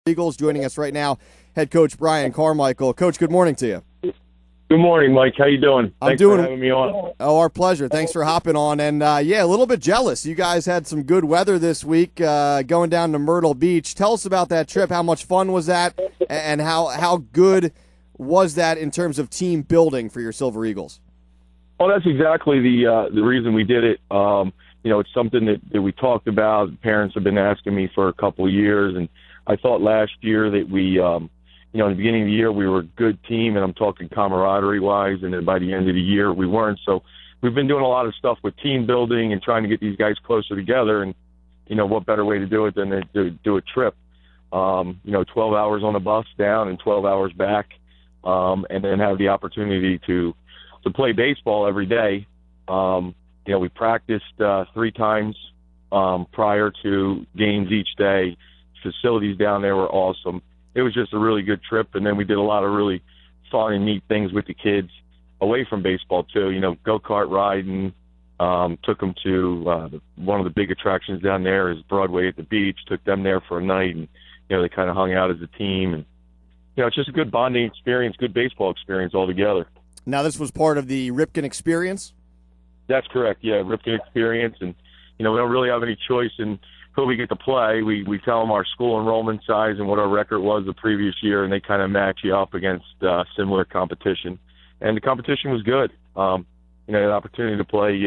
Eagles. Joining us right now, head coach Bryan Carmichael. Coach, good morning to you. Good morning, Mike. How you doing? Thanks for having me on. Oh, our pleasure. Thanks for hopping on. And, yeah, a little bit jealous. You guys had some good weather this week going down to Myrtle Beach. Tell us about that trip. How much fun was that? And how good was that in terms of team building for your Silver Eagles? Well, that's exactly the reason we did it. It's something that we talked about. Parents have been asking me for a couple of years, and I thought last year that we, in the beginning of the year we were a good team, and I'm talking camaraderie-wise, and then by the end of the year we weren't. So we've been doing a lot of stuff with team building and trying to get these guys closer together, and, what better way to do it than to do a trip. 12 hours on the bus down and 12 hours back, and then have the opportunity to play baseball every day. We practiced 3 times prior to games each day. Facilities down there were awesome. It was just a really good trip, and then we did a lot of really fun and neat things with the kids away from baseball too. Go-kart riding. Took them to one of the big attractions down there is Broadway at the beach. Took them there for a night, and they kind of hung out as a team, and it's just a good bonding experience, good baseball experience altogether. Now, this was part of the Ripken experience? That's correct, yeah, Ripken experience, and we don't really have any choice in who we get to play. We tell them our school enrollment size and what our record was the previous year, and they kind of match you up against similar competition. And the competition was good. An opportunity to play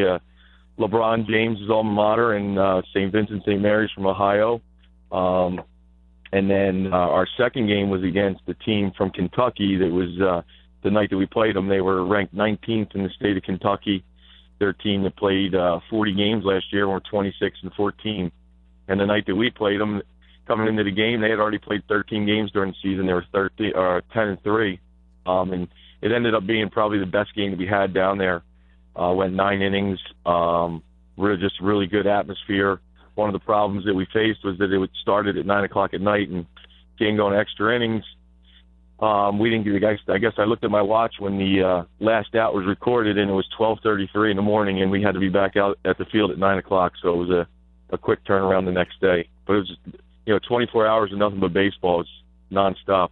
LeBron James' alma mater and St. Vincent St. Mary's from Ohio. And then our second game was against the team from Kentucky. That was the night that we played them. They were ranked 19th in the state of Kentucky. Their team that played 40 games last year were 26-14. And the night that we played them, coming into the game, they had already played 13 games during the season. They were 10-3, and it ended up being probably the best game that we had down there. Went 9 innings. Really good atmosphere. One of the problems that we faced was that it started at 9 o'clock at night and game going extra innings. We didn't get the guys. I guess I looked at my watch when the last out was recorded, and it was 12:33 in the morning, and we had to be back out at the field at 9 o'clock. So it was a quick turnaround the next day. But it was just, 24 hours of nothing but baseball. It's nonstop.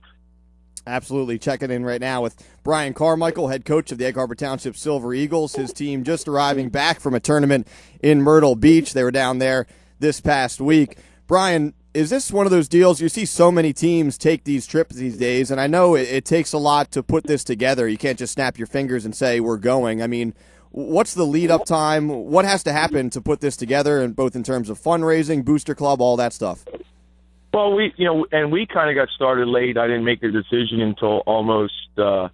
Absolutely. Checking in right now with Bryan Carmichael, head coach of the Egg Harbor Township Silver Eagles. His team just arriving back from a tournament in Myrtle Beach. They were down there this past week. Bryan, is this one of those deals? You see so many teams take these trips these days, and I know it takes a lot to put this together. You can't just snap your fingers and say, we're going. I mean, what's the lead-up time? What has to happen to put this together, and both in terms of fundraising, booster club, all that stuff? Well, we kind of got started late. I didn't make the decision until almost, I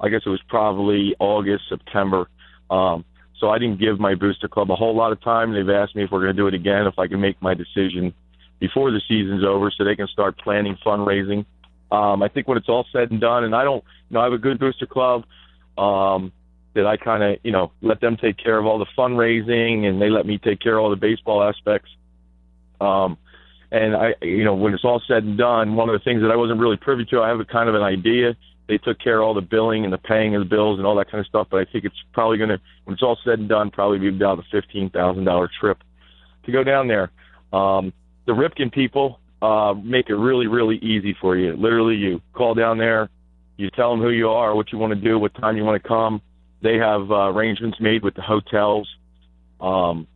guess it was probably August, September. So I didn't give my booster club a whole lot of time. They've asked me if we're going to do it again, if I can make my decision before the season's over so they can start planning fundraising. I think when it's all said and done, and I have a good booster club, that I kind of, let them take care of all the fundraising, and they let me take care of all the baseball aspects. And when it's all said and done, one of the things that I wasn't really privy to, I have a kind of an idea. They took care of all the billing and the paying of the bills and all that kind of stuff, but I think it's probably going to, when it's all said and done, probably be about a $15,000 trip to go down there. The Ripken people make it really, really easy for you. Literally, you call down there, you tell them who you are, what you want to do, what time you want to come. They have arrangements made with the hotels.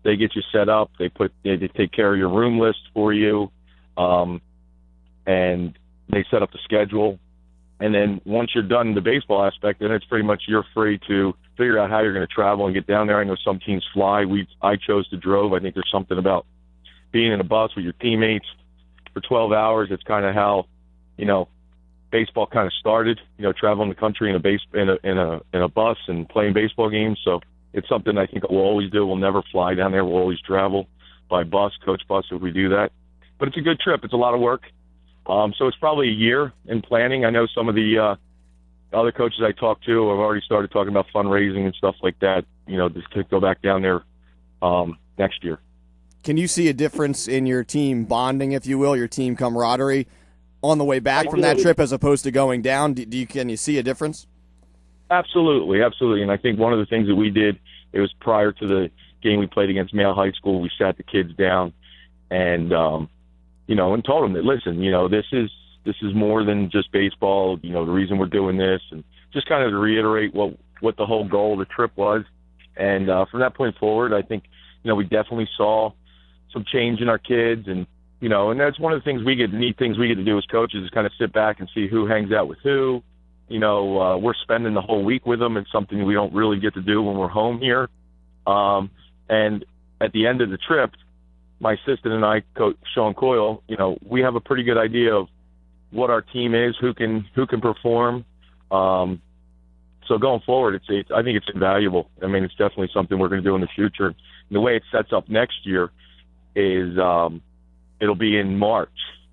They get you set up. They take care of your room list for you, and they set up the schedule. And then once you're done the baseball aspect, then it's pretty much you're free to figure out how you're going to travel and get down there. I know some teams fly. I chose to drove. I think there's something about being in a bus with your teammates for 12 hours. It's kind of how, baseball kind of started. Traveling the country in a bus and playing baseball games. So it's something I think we'll always do. We'll never fly down there. We'll always travel by bus, coach bus, if we do that. But it's a good trip. It's a lot of work. So it's probably a year in planning. I know some of the other coaches I talked to have already started talking about fundraising and stuff like that, just to go back down there next year. Can you see a difference in your team bonding, if you will, your team camaraderie on the way back from that trip as opposed to going down? Can you see a difference? Absolutely, absolutely. And I think one of the things that we did, it was prior to the game we played against Male High School. We sat the kids down and, and told them that, listen, this is this is more than just baseball. You know, the reason we're doing this, and just kind of to reiterate what the whole goal of the trip was. And from that point forward, I think, you know, we definitely saw some change in our kids, and you know, and that's one of the things neat things we get to do as coaches is kind of sit back and see who hangs out with who. You know, we're spending the whole week with them. It's something we don't really get to do when we're home here. And at the end of the trip, my assistant and I, Coach Sean Coyle, you know, we have a pretty good idea of what our team is, who can perform. So going forward, I think it's invaluable. I mean, it's definitely something we're going to do in the future. And the way it sets up next year is it'll be in March.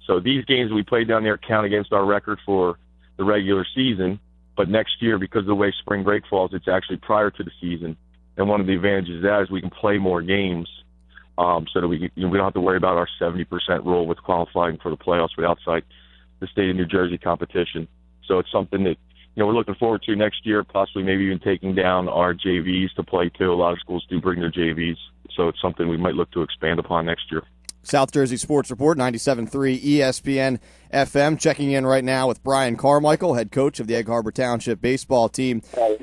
So these games we played down there count against our record for the regular season. But next year, because of the way spring break falls, it's actually prior to the season. And one of the advantages of that is we can play more games, so that we don't have to worry about our 70% rule with qualifying for the playoffs with outside the state of New Jersey competition. So it's something that, you know, we're looking forward to next year, possibly maybe even taking down our JVs to play too. A lot of schools do bring their JVs, so it's something we might look to expand upon next year. South Jersey Sports Report, 97.3 ESPN FM, checking in right now with Bryan Carmichael, head coach of the Egg Harbor Township baseball team.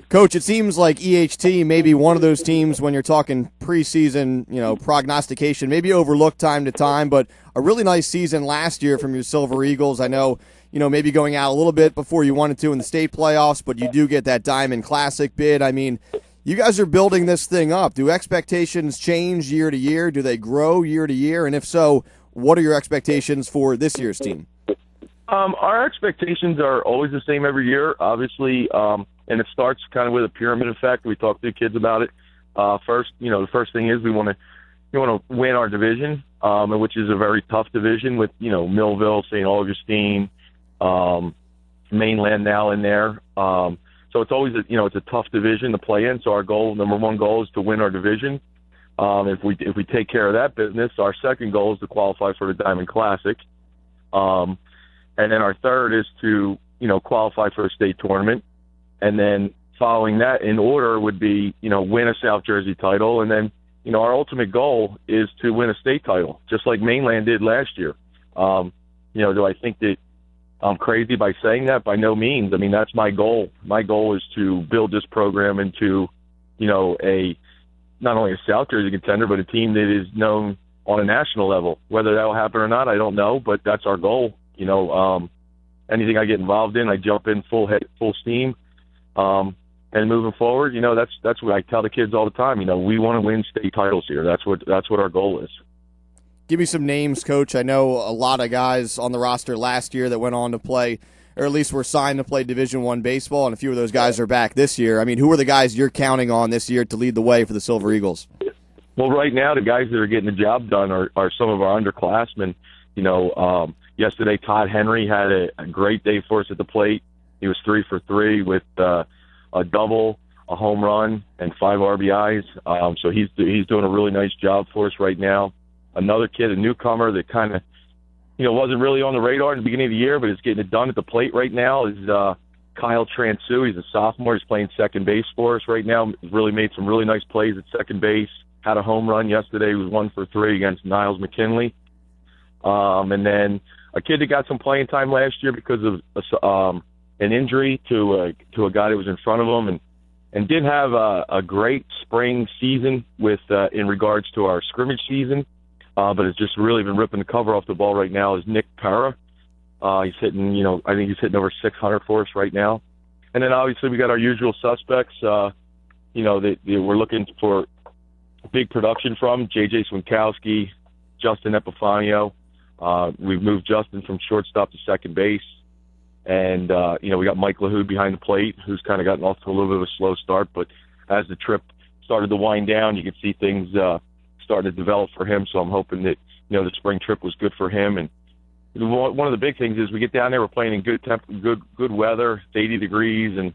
Coach, it seems like EHT may be one of those teams when you're talking preseason, you know, prognostication, maybe overlooked time to time, but a really nice season last year from your Silver Eagles. I know, you know, maybe going out a little bit before you wanted to in the state playoffs, but you do get that Diamond Classic bid. I mean, you guys are building this thing up. Do expectations change year to year? Do they grow year to year? And if so, what are your expectations for this year's team? Our expectations are always the same every year, obviously, and it starts kind of with a pyramid effect. We talk to the kids about it. First, you know, the first thing is we want to win our division, which is a very tough division with, you know, Millville, St. Augustine, Mainland now in there. So it's always, it's a tough division to play in. So our number one goal is to win our division. If we take care of that business, our second goal is to qualify for the Diamond Classic. And then our third is to, qualify for a state tournament. And then following that in order would be, win a South Jersey title. And then, our ultimate goal is to win a state title, just like Mainland did last year. Do I think that I'm crazy by saying that? By no means. I mean, that's my goal. My goal is to build this program into, not only a South Jersey contender, but a team that is known on a national level. Whether that will happen or not, I don't know, but that's our goal. Anything I get involved in, I jump in full steam. And moving forward, that's what I tell the kids all the time. We want to win state titles here. That's what our goal is. Give me some names, Coach. I know a lot of guys on the roster last year that went on to play, or at least were signed to play Division I baseball, and a few of those guys are back this year. I mean, who are the guys you're counting on this year to lead the way for the Silver Eagles? Well, right now, the guys that are getting the job done are some of our underclassmen. Yesterday, Todd Henry had a great day for us at the plate. He was 3 for 3 with a double, a home run, and 5 RBIs. So he's doing a really nice job for us right now. Another kid, a newcomer that kind of, wasn't really on the radar in the beginning of the year, but is getting it done at the plate right now, is Kyle Transu. He's a sophomore. He's playing second base for us right now. He's really made some really nice plays at second base. Had a home run yesterday. He was 1 for 3 against Niles McKinley. And then a kid that got some playing time last year because of an injury to a guy that was in front of him, and did have a great spring season with in regards to our scrimmage season. But it's just really been ripping the cover off the ball right now is Nick Parra. He's hitting, I think he's hitting over 600 for us right now. And then obviously we got our usual suspects, that we're looking for big production from. J.J. Swinkowski, Justin Epifanio. We've moved Justin from shortstop to second base. And, we got Mike LaHood behind the plate, who's kind of gotten off to a little bit of a slow start. But as the trip started to wind down, you could see things starting to develop for him. So I'm hoping that, the spring trip was good for him. And one of the big things is we get down there, we're playing in good weather, it's 80 degrees. And,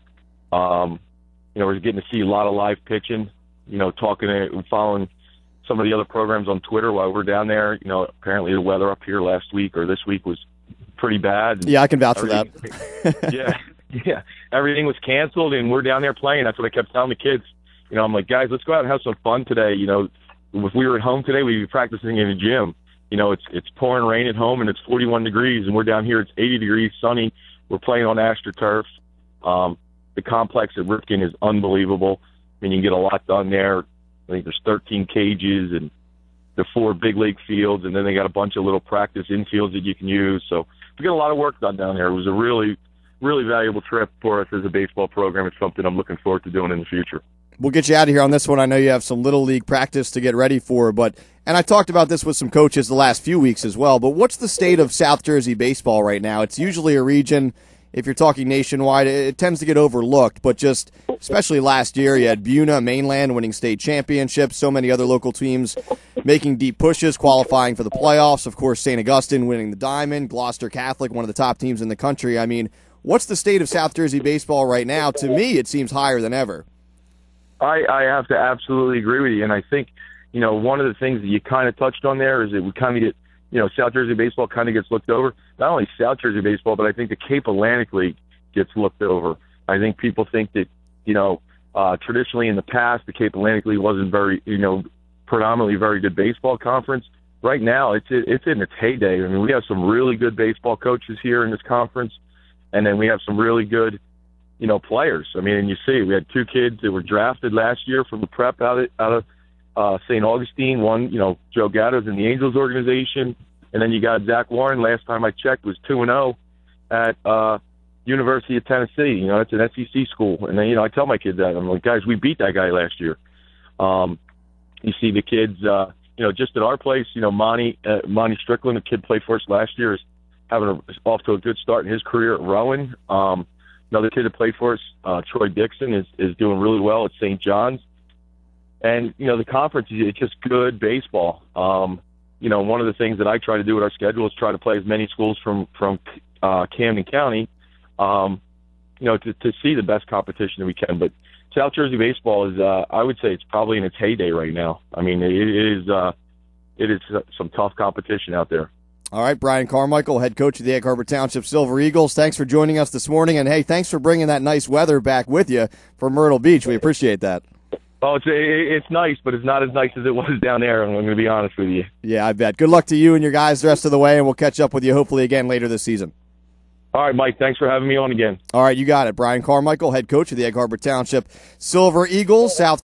we're getting to see a lot of live pitching, talking and following some of the other programs on Twitter while we're down there. Apparently the weather up here last week or this week was pretty bad. Yeah, I can vouch for that. Yeah. Everything was canceled, and we're down there playing. That's what I kept telling the kids. I'm like, guys, let's go out and have some fun today. If we were at home today, we'd be practicing in the gym. it's pouring rain at home and it's 41 degrees, and we're down here, it's 80 degrees, sunny. We're playing on AstroTurf. The complex at Rifkin is unbelievable. I mean, you can get a lot done there. I think there's 13 cages and the 4 big league fields, and then they got a bunch of little practice infields that you can use. So we got a lot of work done down there. It was a really, really valuable trip for us as a baseball program. It's something I'm looking forward to doing in the future. We'll get you out of here on this one. I know you have some Little League practice to get ready for, and I talked about this with some coaches the last few weeks as well, but what's the state of South Jersey baseball right now? It's usually a region, if you're talking nationwide, it tends to get overlooked, but just especially last year, you had Buna, Mainland winning state championships, so many other local teams making deep pushes, qualifying for the playoffs. Of course, St. Augustine winning the Diamond, Gloucester Catholic, one of the top teams in the country. I mean, what's the state of South Jersey baseball right now? To me, it seems higher than ever. I have to absolutely agree with you, and I think, one of the things that you kind of touched on there is that we kind of get, South Jersey baseball kind of gets looked over. Not only South Jersey baseball, but I think the Cape Atlantic League gets looked over. I think people think that, traditionally in the past, the Cape Atlantic League wasn't very, predominantly very good baseball conference. Right now, it's in its heyday. I mean, we have some really good baseball coaches here in this conference, and then we have some really good, players. I mean, and you see, we had 2 kids that were drafted last year from the prep out of St. Augustine. One, Joe Gatto's in the Angels organization, and then you got Zach Warren. Last time I checked, was 2-0 at University of Tennessee. It's an SEC school, and then I tell my kids that I'm like, guys, we beat that guy last year. You see the kids, just at our place. Monty Strickland, the kid played for us last year, is off to a good start in his career at Rowan. Another kid that played for us, Troy Dixon, is doing really well at St. John's. And, the conference, it's just good baseball. One of the things that I try to do with our schedule is try to play as many schools from Camden County, to see the best competition that we can. But South Jersey baseball is, I would say it's probably in its heyday right now. I mean, it is some tough competition out there. All right, Bryan Carmichael, head coach of the Egg Harbor Township Silver Eagles. Thanks for joining us this morning. And, hey, thanks for bringing that nice weather back with you from Myrtle Beach. We appreciate that. Oh, it's nice, but it's not as nice as it was down there, I'm going to be honest with you. Yeah, I bet. Good luck to you and your guys the rest of the way, and we'll catch up with you hopefully again later this season. All right, Mike, thanks for having me on again. All right, you got it. Bryan Carmichael, head coach of the Egg Harbor Township Silver Eagles. South